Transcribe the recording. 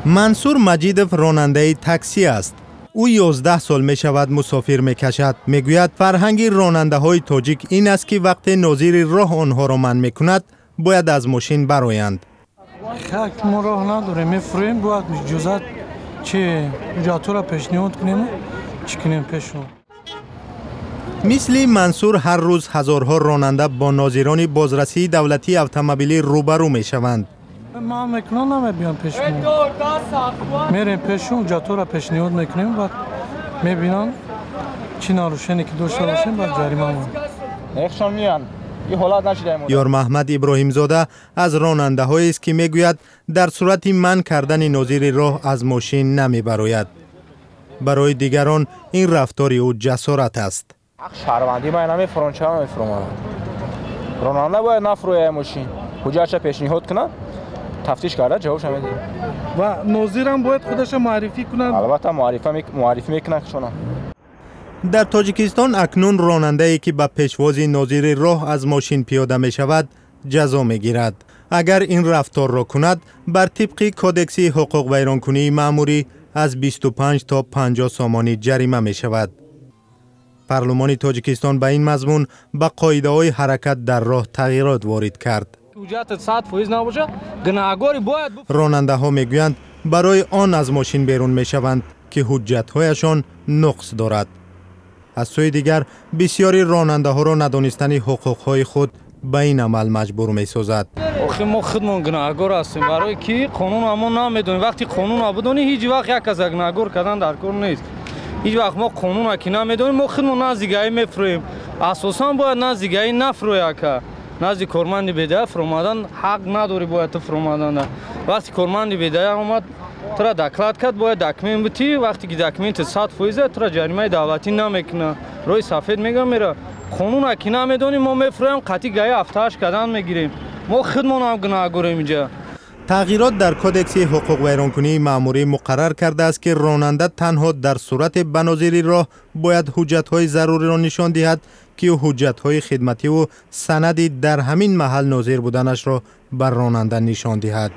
منصور مجیدوف راننده تاکسی است. او 11 سال می شود مسافر می کشد. می گوید فرهنگ راننده های تاجیک این است که وقتی ناظر راه آنها را منع می کند باید از ماشین برآیند. خاک ما راه نداریم، میفرویم باید اجازه چه اجازه را پیشنهاد کنیم چی کنیم پیشو. مثل منصور هر روز هزارها راننده با ناظران بازرسی دولتی اتومبیلی روبرو می شوند. ما میکنم نمیبینم پیش میریم پیشون اجازه را پیشنهاد میکنیم و میبینم چی ناروشنی که داشته باشیم بعد جریمه نخشان میان. یار محمد ابراهیم زاده از راننده هایی است که میگوید در صورت منع کردن ناظر راه از ماشین نمی براید. برای دیگران این رفتار او جسارت است. شهروندی ما نمیفروشن چه نمیفروشن. راننده باید نفروشه ماشین. حجت پیشنهاد کنه. تفتیش کرده جوابش میده. و ناظر هم باید خودش معرفی کنه. البته معرفی میکنه شونا. در تاجیکستان اکنون راننده ای که به پیشواز ناظر راه از ماشین پیاده می شود جزا می گیرد. اگر این رفتار را کند بر طبق کودکس حقوق ویرانکنی مأموری از 25 تا 50 سامانی جریمه می شود. پارلمان تاجیکستان به این مضمون به قاعده های حرکت در راه تغییرات وارد کرد. راننده ها می گویند برای آن از ماشین بیرون می شوند که حجت هایشان نقص دارد. از سوی دیگر بسیاری راننده ها را ندانستن حقوق های خود به این عمل مجبور می سازد. ما خودمون گناهکار هستیم برای کی قانون همون نمیدونیم. وقتی قانون نبودونی هیچ وقت یک از گناهکار کردن در کار نیست. هیچ وقت ما قانون اکی نمیدونیم ما خودمون نزدیکایی میفرویم. اساسا باید نزدیکایی نفرویا که نزدیک کارمند بدهی فرومادن حق نداری باید فرومادن. وقتی کارمند بدهی اومد ترا دکلات کرد باید دکمنت بتی. وقتی که دکمنت 100% ترا جریمه دولتی نمیکنه. روی سفید میگم میره قانون اکی نمیدونیم ما میفرویم قطعی گای افتاش کردن میگیریم. ما خودمون هم گناهکاریم اینجا. تغییرات در کودکس حقوق ویرانکنی مأموری مقرر کرده است که راننده تنها در صورت بناظری راه باید حجت‌های ضروری را نشان دهد که حجت‌های خدمتی و سندی در همین محل ناظر بودنش را بر راننده نشان دهد.